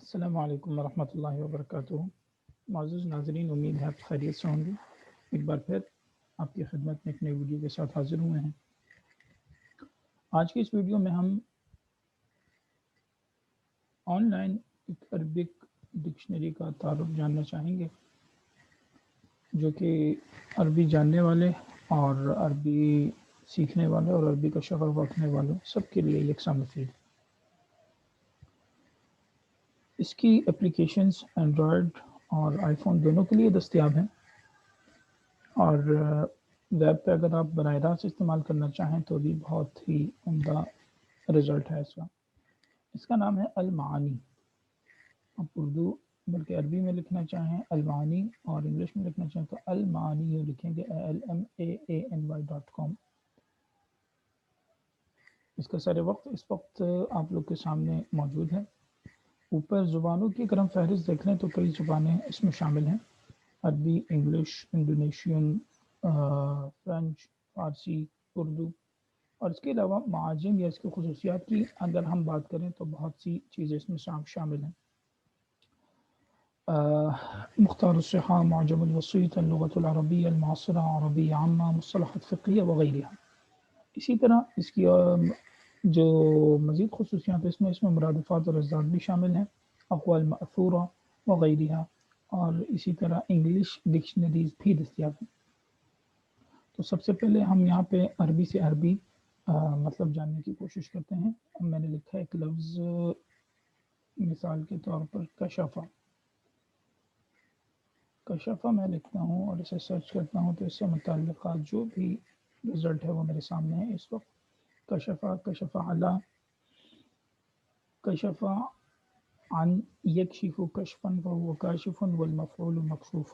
السلام علیکم ورحمۃ اللہ وبرکاتہ۔ معزز ناظرین، امید ہے آپ خیریت سے ہوں گے۔ ایک بار پھر آپ کی خدمت میں ایک نئی ویڈیو کے ساتھ حاضر ہوئے ہیں۔ آج کی اس ویڈیو میں ہم آن لائن ایک عربک ڈکشنری کا تعارف جاننا چاہیں گے، جو کہ عربی جاننے والے اور عربی سیکھنے والے اور عربی کا شغف رکھنے والوں سب کے لیے یکساں مفید ہے۔ اس کی اپلیکیشنز اینڈرائڈ اور آئی فون دونوں کے لیے دستیاب ہیں، اور ویب پہ اگر آپ براہ راست استعمال کرنا چاہیں تو بھی بہت ہی عمدہ رزلٹ ہے اس کا۔ اس کا نام ہے المعانی۔ آپ اردو بلکہ عربی میں لکھنا چاہیں المعانی، اور انگلش میں لکھنا چاہیں تو المعانی لکھیں گے ALMAANY.com۔ اس کا سارے وقت اس وقت آپ لوگ کے سامنے موجود ہے۔ اوپر زبانوں کی اگر ہم فہرست دیکھ لیں تو کئی زبانیں اس میں شامل ہیں: عربی، انگلش، انڈونیشین، فرینچ، فارسی، اردو، اور اس کے علاوہ معاجم یا اس کی خصوصیات کی اگر ہم بات کریں تو بہت سی چیزیں اس میں شامل ہیں۔ مختار الصحاح، معجم الوسیط، اللغة العربية المعاصرة، عربی عامہ، مصطلحات فقہیہ وغیرہ۔ اسی طرح اس کی جو مزید خصوصیات اس میں مرادفات اور اجزاء بھی شامل ہیں، اقوال مأثورہ وغیرہ، اور اسی طرح انگلش ڈکشنریز بھی دستیاب ہیں۔ تو سب سے پہلے ہم یہاں پہ عربی سے عربی مطلب جاننے کی کوشش کرتے ہیں۔ میں نے لکھا ہے ایک لفظ مثال کے طور پر کشفہ۔ کشفہ میں لکھتا ہوں اور اسے سرچ کرتا ہوں تو اس سے متعلقہ جو بھی رزلٹ ہے وہ میرے سامنے ہے اس وقت۔ کشفہ، کشف علی، کشف عن، یکشف کشفا فهو کاشف والمفعول مکشوف۔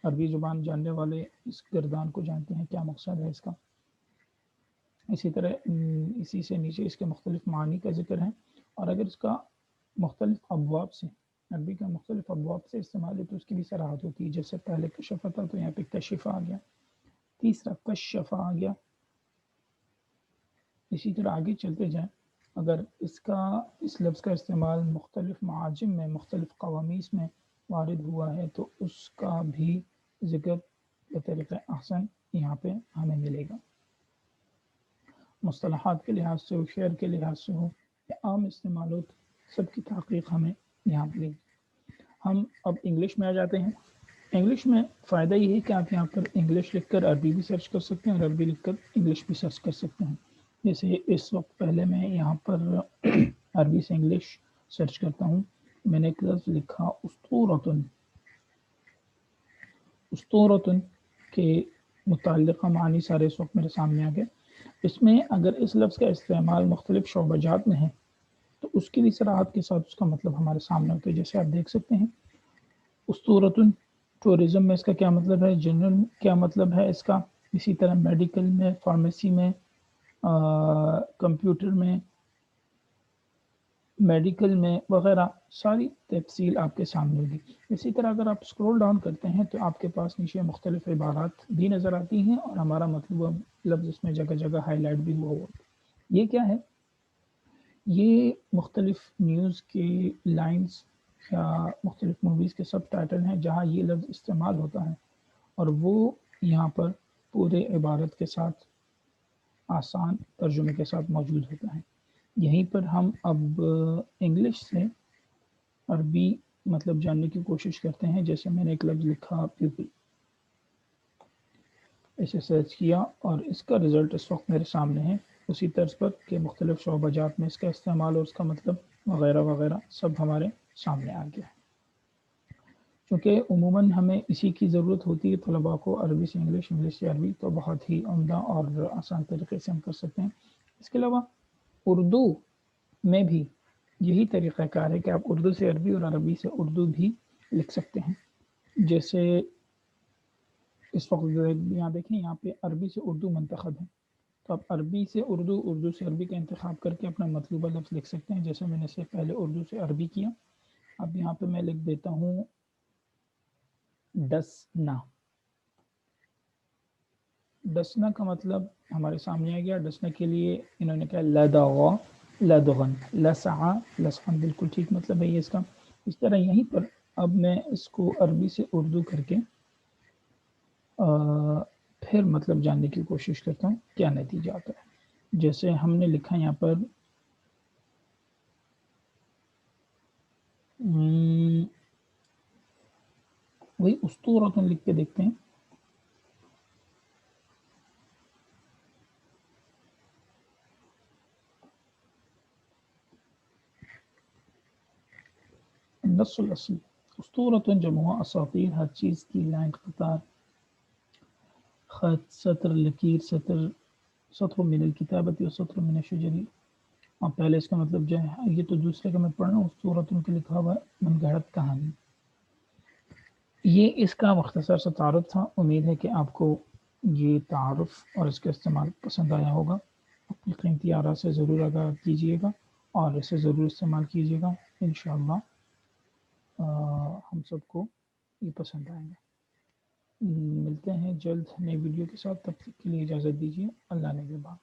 عربی زبان جاننے والے اس گردان کو جانتے ہیں کیا مقصد ہے اس کا۔ اسی طرح اسی سے نیچے اس کے مختلف معنی کا ذکر ہے، اور اگر اس کا مختلف ابواب سے، عربی کا مختلف ابواب سے استعمال ہے تو اس کی بھی صراحت ہوتی ہے۔ جیسے پہلے کشف تھا تو یہاں پہ کشف آ گیا، تیسرا کشف آ گیا۔ اسی طرح آگے چلتے جائیں، اگر اس لفظ کا استعمال مختلف معاجم میں، مختلف قوامیس میں وارد ہوا ہے تو اس کا بھی ذکر بطریقہ احسن یہاں پہ ہمیں ملے گا۔ مصطلحات کے لحاظ سے ہو، شعر کے لحاظ سے ہو، یا عام استعمالات، سب کی تحقیق ہمیں یہاں ملے گی۔ ہم اب انگلش میں آ جاتے ہیں۔ انگلش میں فائدہ یہ ہے کہ آپ یہاں پر انگلش لکھ کر عربی بھی سرچ کر سکتے ہیں اور عربی لکھ کر انگلش بھی سرچ کر سکتے ہیں۔ جیسے اس وقت پہلے میں یہاں پر عربی سے انگلش سرچ کرتا ہوں، میں نے ایک لفظ لکھا اسطورۃ۔ اسطورۃ کے متعلقہ معنی سارے اس وقت میرے سامنے آ گئے۔ اس میں اگر اس لفظ کا استعمال مختلف شعبہ جات میں ہے تو اس کی بھی صراحت کے ساتھ اس کا مطلب ہمارے سامنے ہوتا ہے۔ جیسے آپ دیکھ سکتے ہیں اسطورۃ ٹورزم میں اس کا کیا مطلب ہے، جنرل کیا مطلب ہے اس کا، اسی طرح میڈیکل میں، فارمیسی میں، کمپیوٹر میں، میڈیکل میں وغیرہ ساری تفصیل آپ کے سامنے ہوگی۔ اسی طرح اگر آپ اسکرول ڈاؤن کرتے ہیں تو آپ کے پاس نیچے مختلف عبارات بھی نظر آتی ہیں اور ہمارا مطلوبہ لفظ اس میں جگہ جگہ ہائی لائٹ بھی ہوا یہ کیا ہے؟ یہ مختلف نیوز کے لائنز یا مختلف موویز کے سب ٹائٹل ہیں جہاں یہ لفظ استعمال ہوتا ہے، اور وہ یہاں پر پورے عبارت کے ساتھ آسان ترجمے کے ساتھ موجود ہوتا ہے۔ یہیں پر ہم اب انگلش سے عربی مطلب جاننے کی کوشش کرتے ہیں۔ جیسے میں نے ایک لفظ لکھا پیپل، اسے سرچ کیا اور اس کا رزلٹ اس وقت میرے سامنے ہے، اسی طرز پر کہ مختلف شعبہ جات میں اس کا استعمال اور اس کا مطلب وغیرہ وغیرہ سب ہمارے سامنے آ گیا ہے۔ چونکہ عموماً ہمیں اسی کی ضرورت ہوتی ہے طلباء کو، عربی سے انگلش، انگلش سے عربی، تو بہت ہی عمدہ اور آسان طریقے سے ہم کر سکتے ہیں۔ اس کے علاوہ اردو میں بھی یہی طریقہ کار ہے کہ آپ اردو سے عربی اور عربی سے اردو بھی لکھ سکتے ہیں۔ جیسے اس وقت یہاں دیکھیں، یہاں پہ عربی سے اردو منتخب ہے، تو آپ عربی سے اردو، اردو سے عربی کا انتخاب کر کے اپنا مطلوبہ لفظ لکھ سکتے ہیں۔ جیسے میں نے سے پہلے اردو سے عربی کیا، اب یہاں پہ میں لکھ دیتا ہوں ڈسنا۔ ڈسنا کا مطلب ہمارے سامنے آ گیا۔ ڈسنا کے لیے انہوں نے کہا لدغ، لدغن، لسعا لسعن بالکل ٹھیک مطلب ہے یہ اس کا. اس طرح یہیں پر اب میں اس کو عربی سے اردو کر کے پھر مطلب جاننے کی کوشش کرتا ہوں کیا نتیجہ آتا ہے. جیسے ہم نے لکھا یہاں پر وہی اسطورۃ لکھ کے دیکھتے ہیں. النص الاصلی اسطورۃ جمع اساطیر، ہر چیز کی لائن قطار، خط سطر لکیر، سطر من الکتابت و سطر من الشجری. اور پہلے اس کا مطلب جو ہے یہ تو دوسرے کا میں پڑھ رہا ہوں، اسطورۃ کے لکھا ہوا ہے من گھڑت کہانی. یہ اس کا مختصر سا تعارف تھا. امید ہے کہ آپ کو یہ تعارف اور اس کا استعمال پسند آیا ہوگا. اپنی قیمتی آراء سے ضرور آگاہ کیجیے گا اور اسے ضرور استعمال کیجیے گا. انشاءاللہ ہم سب کو یہ پسند آئیں گے. ملتے ہیں جلد نئے ویڈیو کے ساتھ. تب تک کے لیے اجازت دیجیے. اللہ نگہبان.